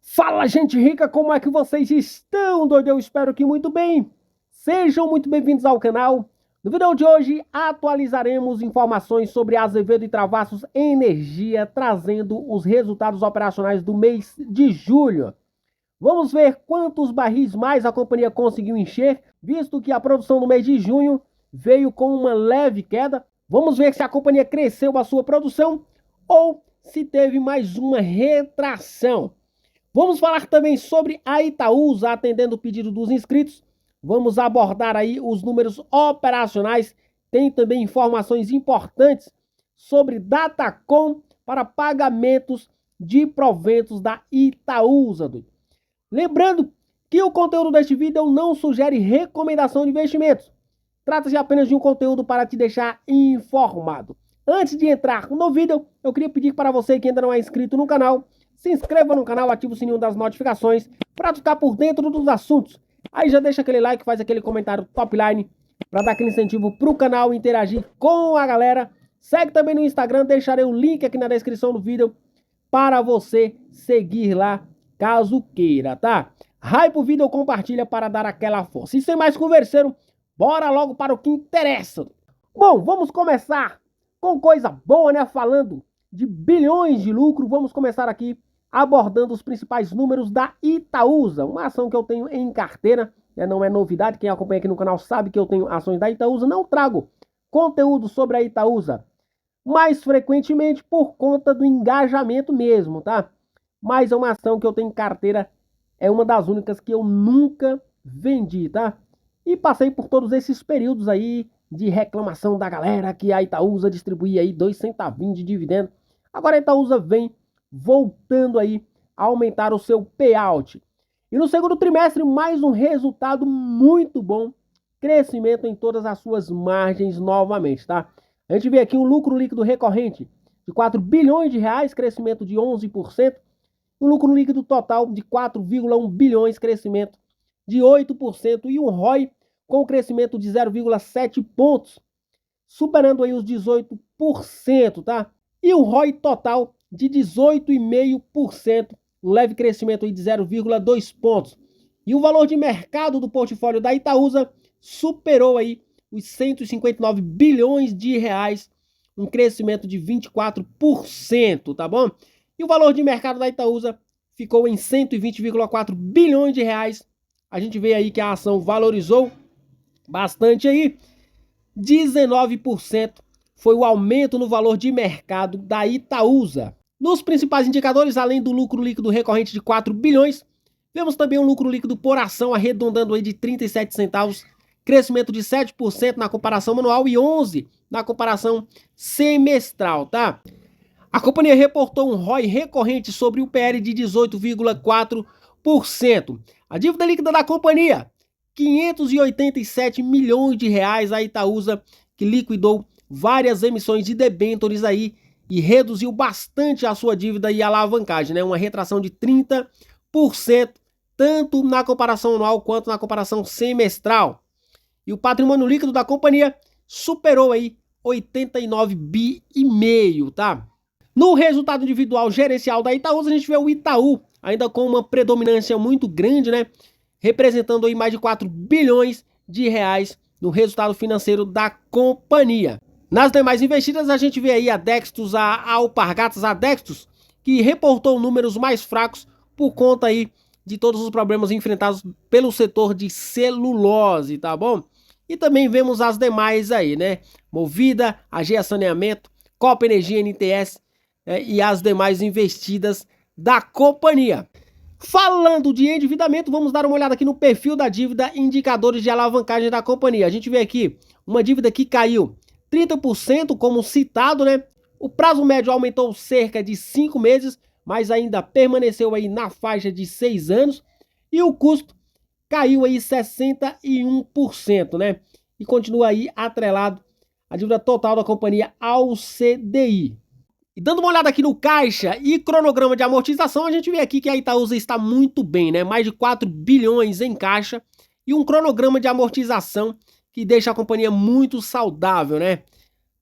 Fala, gente rica, como é que vocês estão, doido? Eu espero que muito bem. Sejam muito bem-vindos ao canal. No vídeo de hoje, atualizaremos informações sobre Azevedo e Travassos Energia, trazendo os resultados operacionais do mês de julho. Vamos ver quantos barris mais a companhia conseguiu encher, visto que a produção no mês de junho veio com uma leve queda. Vamos ver se a companhia cresceu a sua produção ou se teve mais uma retração. Vamos falar também sobre a Itaúsa, atendendo o pedido dos inscritos. Vamos abordar aí os números operacionais. Tem também informações importantes sobre Datacom para pagamentos de proventos da Itaúsa. Lembrando que o conteúdo deste vídeo não sugere recomendação de investimentos. Trata-se apenas de um conteúdo para te deixar informado. Antes de entrar no vídeo, eu queria pedir para você que ainda não é inscrito no canal, se inscreva no canal, ative o sininho das notificações para ficar por dentro dos assuntos. Aí já deixa aquele like, faz aquele comentário top line para dar aquele incentivo para o canal interagir com a galera. Segue também no Instagram, deixarei o link aqui na descrição do vídeo para você seguir lá, caso queira, tá? Hype o vídeo, compartilha para dar aquela força. E sem mais converseiro, bora logo para o que interessa. Bom, vamos começar com coisa boa, né? Falando de bilhões de lucro, vamos começar aqui abordando os principais números da Itaúsa, uma ação que eu tenho em carteira, né? Não é novidade, quem acompanha aqui no canal sabe que eu tenho ações da Itaúsa, não trago conteúdo sobre a Itaúsa mais frequentemente por conta do engajamento mesmo, tá? Mas é uma ação que eu tenho em carteira, é uma das únicas que eu nunca vendi, tá? E passei por todos esses períodos aí de reclamação da galera que a Itaúsa distribuía aí 2 centavinhos de dividendo. Agora a Itaúsa vem voltando aí a aumentar o seu payout. E no segundo trimestre, mais um resultado muito bom, crescimento em todas as suas margens novamente, tá? A gente vê aqui um lucro líquido recorrente de 4 bilhões de reais, crescimento de 11%, um lucro líquido total de 4,1 bilhões, crescimento de 8%, e um ROI com crescimento de 0,7 pontos, superando aí os 18%, tá? E um ROI total de 18,5%, um leve crescimento aí de 0,2 pontos. E o valor de mercado do portfólio da Itaúsa superou aí os 159 bilhões de reais, um crescimento de 24%, tá bom? E o valor de mercado da Itaúsa ficou em 120,4 bilhões de reais. A gente vê aí que a ação valorizou bastante aí. 19% foi o aumento no valor de mercado da Itaúsa. Nos principais indicadores, além do lucro líquido recorrente de 4 bilhões, vemos também um lucro líquido por ação arredondando aí de 37 centavos, crescimento de 7% na comparação anual e 11% na comparação semestral, tá? A companhia reportou um ROI recorrente sobre o PL de 18,4%. A dívida líquida da companhia, 587 milhões de reais, a Itaúsa que liquidou várias emissões de debêntures aí e reduziu bastante a sua dívida e alavancagem, né? Uma retração de 30%, tanto na comparação anual quanto na comparação semestral. E o patrimônio líquido da companhia superou aí 89,5 bi, tá? No resultado individual gerencial da Itaúsa, a gente vê o Itaú ainda com uma predominância muito grande, né? Representando aí mais de 4 bilhões de reais no resultado financeiro da companhia. Nas demais investidas, a gente vê aí a Dextus, a Alpargatas, a Dextus, que reportou números mais fracos por conta aí de todos os problemas enfrentados pelo setor de celulose, tá bom? E também vemos as demais aí, né? Movida, AGEA Saneamento, Copa Energia, NTS, e as demais investidas da companhia. Falando de endividamento, vamos dar uma olhada aqui no perfil da dívida, indicadores de alavancagem da companhia. A gente vê aqui uma dívida que caiu 30%, como citado, né? O prazo médio aumentou cerca de 5 meses, mas ainda permaneceu aí na faixa de 6 anos. E o custo caiu aí 61%, né? E continua aí atrelado a dívida total da companhia ao CDI. E dando uma olhada aqui no caixa e cronograma de amortização, a gente vê aqui que a Itaúsa está muito bem, né? Mais de 4 bilhões em caixa e um cronograma de amortização que deixa a companhia muito saudável, né?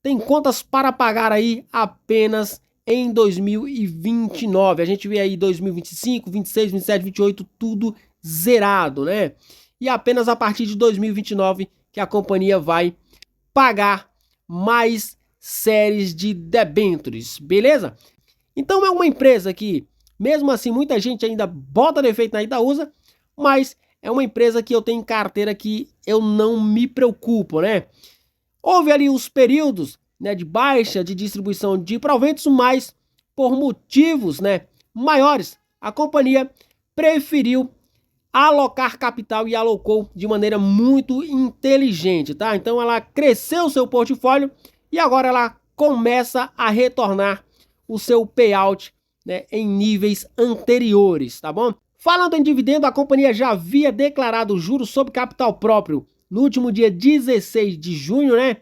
Tem contas para pagar aí apenas em 2029. A gente vê aí 2025, 26, 27, 28, tudo zerado, né? E apenas a partir de 2029 que a companhia vai pagar mais séries de debêntures, beleza? Então é uma empresa que, mesmo assim, muita gente ainda bota defeito na Itaúsa, mas é uma empresa que eu tenho em carteira que eu não me preocupo, né? Houve ali os períodos, né, de baixa de distribuição de proventos, mas por motivos, né, maiores, a companhia preferiu alocar capital e alocou de maneira muito inteligente, tá? Então ela cresceu seu portfólio e agora ela começa a retornar o seu payout, né, em níveis anteriores, tá bom? Falando em dividendo, a companhia já havia declarado juros sobre capital próprio no último dia 16 de junho, né?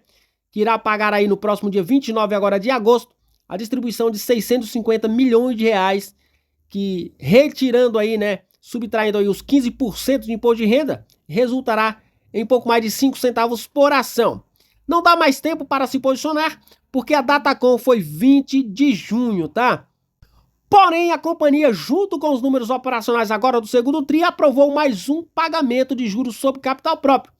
Que irá pagar aí no próximo dia 29 agora de agosto, a distribuição de 650 milhões de reais, que retirando aí, né, subtraindo aí os 15% de imposto de renda, resultará em pouco mais de 5 centavos por ação. Não dá mais tempo para se posicionar, porque a Datacom foi 20 de junho, tá? Porém, a companhia, junto com os números operacionais agora do segundo TRI, aprovou mais um pagamento de juros sobre capital próprio,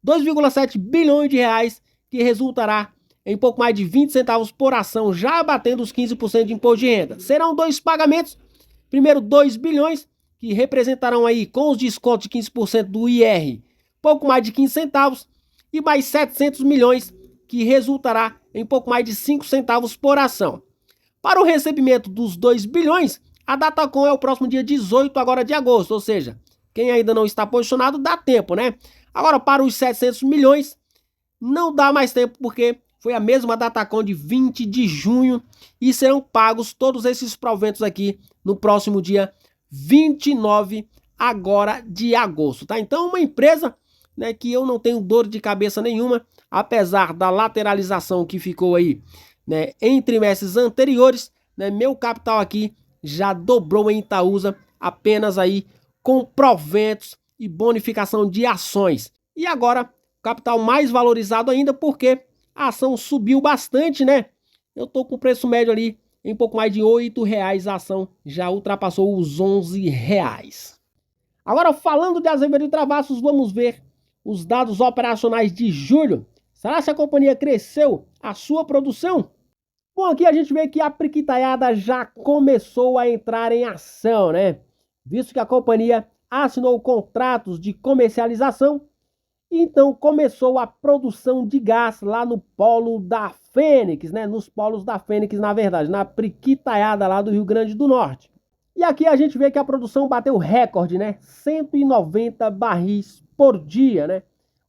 2,7 bilhões de reais, que resultará em pouco mais de 20 centavos por ação, já abatendo os 15% de imposto de renda. Serão dois pagamentos, primeiro 2 bilhões, que representarão aí, com os descontos de 15% do IR, pouco mais de 15 centavos, e mais 700 milhões, que resultará em pouco mais de 5 centavos por ação. Para o recebimento dos 2 bilhões, a Datacom é o próximo dia 18 agora de agosto, ou seja, quem ainda não está posicionado dá tempo, né? Agora, para os 700 milhões, não dá mais tempo, porque foi a mesma Datacom de 20 de junho e serão pagos todos esses proventos aqui no próximo dia 29 agora de agosto, tá? Então, uma empresa, né, que eu não tenho dor de cabeça nenhuma, apesar da lateralização que ficou aí, né, em trimestres anteriores, né, meu capital aqui já dobrou em Itaúsa, apenas aí com proventos e bonificação de ações. E agora, capital mais valorizado ainda, porque a ação subiu bastante, né? Eu tô com preço médio ali em pouco mais de R$8 a ação, já ultrapassou os R$11. Agora, falando de Azevedo e Travassos, vamos ver os dados operacionais de julho. Será que a companhia cresceu a sua produção? Bom, aqui a gente vê que a priquitaiada já começou a entrar em ação, né? Visto que a companhia assinou contratos de comercialização, então começou a produção de gás lá no polo da Fênix, né? Nos polos da Fênix, na verdade, na priquitaiada lá do Rio Grande do Norte. E aqui a gente vê que a produção bateu recorde, né? 190 barris por dia, né?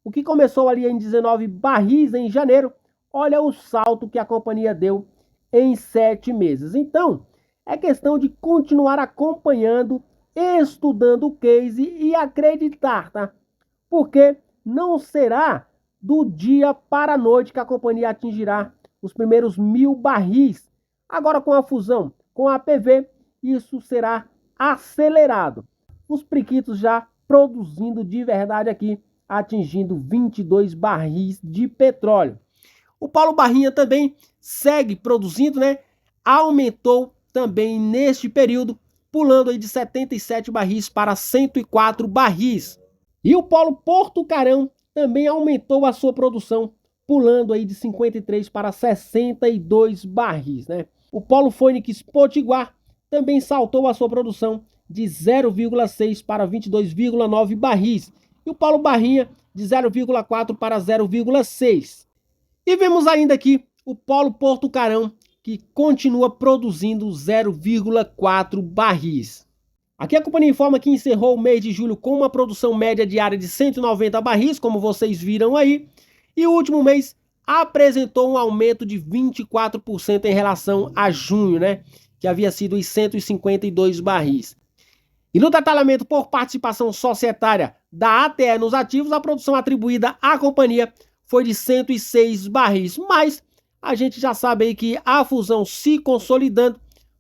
O que começou ali em 19 barris em janeiro, olha o salto que a companhia deu em 7 meses. Então, é questão de continuar acompanhando, estudando o case e acreditar, tá? Porque não será do dia para a noite que a companhia atingirá os primeiros 1.000 barris. Agora, com a fusão com a APV, isso será acelerado. Os priquitos já produzindo de verdade aqui, atingindo 22 barris de petróleo. O Paulo Barrinha também segue produzindo, né? Aumentou também neste período, pulando aí de 77 barris para 104 barris. E o Polo Portucarão também aumentou a sua produção, pulando aí de 53 para 62 barris, né? O Polo Fônix Potiguar também saltou a sua produção de 0,6 para 22,9 barris. E o Paulo Barrinha de 0,4 para 0,6. E vemos ainda aqui o Polo Portucarão, que continua produzindo 0,4 barris. Aqui a companhia informa que encerrou o mês de julho com uma produção média diária de 190 barris, como vocês viram aí, e o último mês apresentou um aumento de 24% em relação a junho, né, que havia sido os 152 barris. E no detalhamento por participação societária da ATE nos ativos, a produção atribuída à companhia foi de 106 barris, mas a gente já sabe aí que a fusão se consolidando,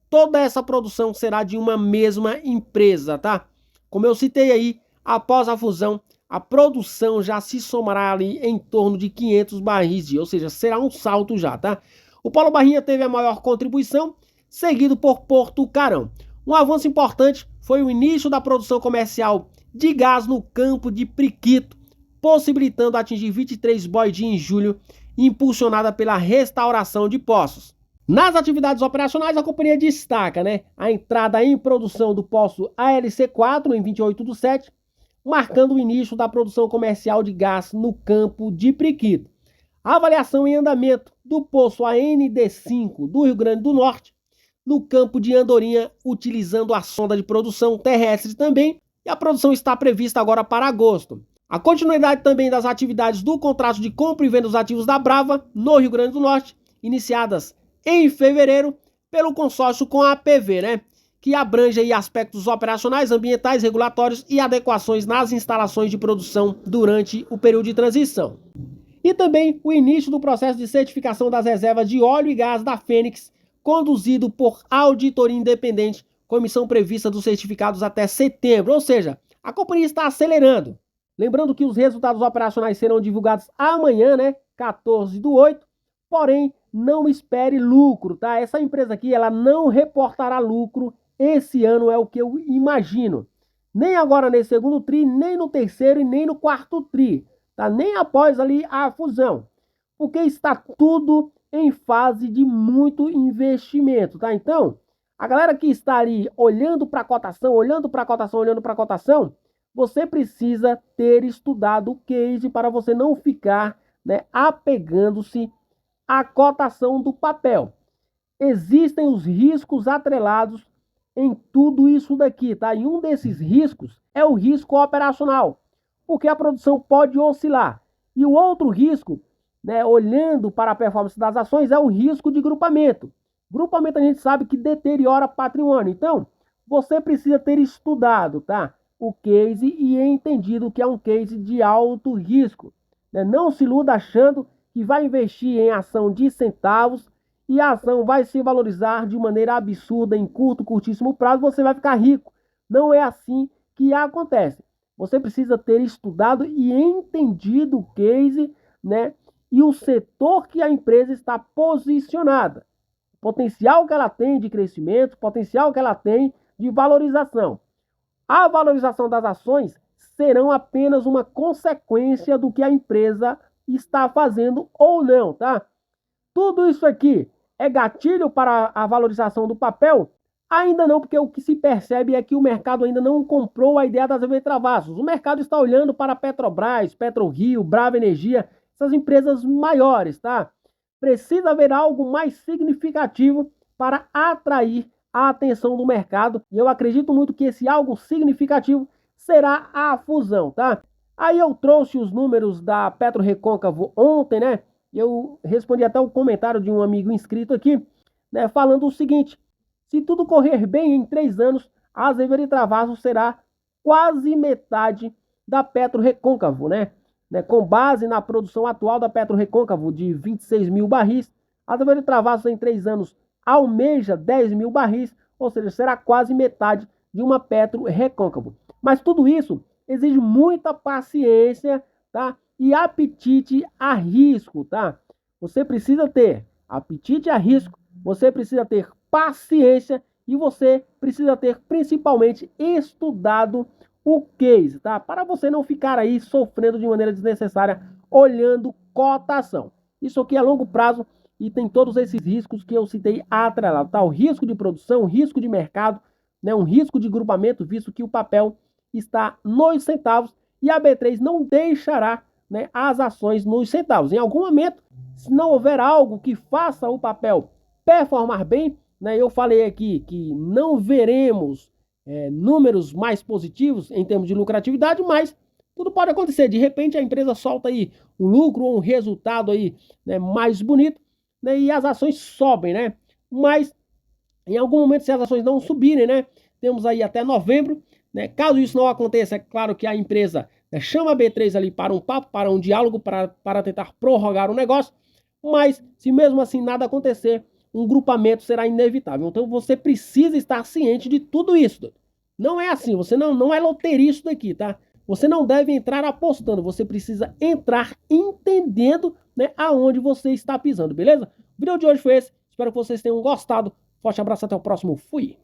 toda essa produção será de uma mesma empresa, tá? Como eu citei aí, após a fusão, a produção já se somará ali em torno de 500 barris dia, ou seja, será um salto já, tá? O Paulo Barrinha teve a maior contribuição, seguido por Porto Carão. Um avanço importante foi o início da produção comercial de gás no campo de Priquito, possibilitando atingir 23 boy-d em julho, impulsionada pela restauração de poços. Nas atividades operacionais, a companhia destaca, a entrada em produção do poço ALC4 em 28/7, marcando o início da produção comercial de gás no campo de Priquito. A avaliação em andamento do poço AND5 do Rio Grande do Norte, no campo de Andorinha, utilizando a sonda de produção terrestre também, e a produção está prevista agora para agosto. A continuidade também das atividades do contrato de compra e venda dos ativos da Brava, no Rio Grande do Norte, iniciadas em fevereiro pelo consórcio com a APV, que abrange aí aspectos operacionais, ambientais, regulatórios e adequações nas instalações de produção durante o período de transição. E também o início do processo de certificação das reservas de óleo e gás da Fênix, conduzido por auditoria independente, com emissão prevista dos certificados até setembro, ou seja, a companhia está acelerando. Lembrando que os resultados operacionais serão divulgados amanhã, 14/8, porém, não espere lucro, tá? Essa empresa aqui, ela não reportará lucro esse ano, é o que eu imagino. Nem agora nesse segundo tri, nem no terceiro e nem no quarto tri, tá? Nem após ali a fusão, porque está tudo em fase de muito investimento, tá? Então, a galera que está ali olhando para a cotação, você precisa ter estudado o case para você não ficar, apegando-se à cotação do papel. Existem os riscos atrelados em tudo isso daqui, tá? E um desses riscos é o risco operacional, porque a produção pode oscilar. E o outro risco, olhando para a performance das ações, é o risco de grupamento. Grupamento a gente sabe que deteriora patrimônio. Então, você precisa ter estudado, tá, o case e entendido que é um case de alto risco. Não se iluda achando que vai investir em ação de centavos e a ação vai se valorizar de maneira absurda em curtíssimo prazo, você vai ficar rico. Não é assim que acontece. Você precisa ter estudado e entendido o case, e o setor que a empresa está posicionada. O potencial que ela tem de crescimento, o potencial que ela tem de valorização. A valorização das ações serão apenas uma consequência do que a empresa está fazendo ou não, tá? Tudo isso aqui é gatilho para a valorização do papel? Ainda não, porque o que se percebe é que o mercado ainda não comprou a ideia das Azevedo e Travassos. O mercado está olhando para a Petrobras, PetroRio, Brava Energia, essas empresas maiores, tá? Precisa haver algo mais significativo para atrair a atenção do mercado. E eu acredito muito que esse algo significativo será a fusão, tá? Aí eu trouxe os números da PetroRecôncavo ontem, Eu respondi até o comentário de um amigo inscrito aqui, falando o seguinte: se tudo correr bem em 3 anos, a Azevedo e Travassos será quase metade da PetroRecôncavo, com base na produção atual da PetroRecôncavo de 26 mil barris, a Azevedo e Travassos em 3 anos almeja 10 mil barris, ou seja, será quase metade de uma PetroRecôncavo. Mas tudo isso exige muita paciência, tá? E apetite a risco, tá? Você precisa ter apetite a risco, você precisa ter paciência e você precisa ter principalmente estudado o case, tá? Para você não ficar aí sofrendo de maneira desnecessária olhando cotação. Isso aqui é a longo prazo e tem todos esses riscos que eu citei atrelado, tá? O risco de produção, o risco de mercado, um risco de grupamento, visto que o papel está nos centavos e a B3 não deixará, as ações nos centavos. Em algum momento, se não houver algo que faça o papel performar bem, eu falei aqui que não veremos números mais positivos em termos de lucratividade, mas tudo pode acontecer. De repente a empresa solta aí um lucro ou um resultado aí, mais bonito, e as ações sobem, Mas em algum momento, se as ações não subirem, temos aí até novembro, caso isso não aconteça, é claro que a empresa chama a B3 ali para um papo, para um diálogo, para tentar prorrogar o negócio, mas se mesmo assim nada acontecer, um grupamento será inevitável. Então você precisa estar ciente de tudo isso. Não é assim, você não é loteria isso daqui, tá? Você não deve entrar apostando, você precisa entrar entendendo, aonde você está pisando, beleza? O vídeo de hoje foi esse, espero que vocês tenham gostado. Forte abraço, até o próximo. Fui!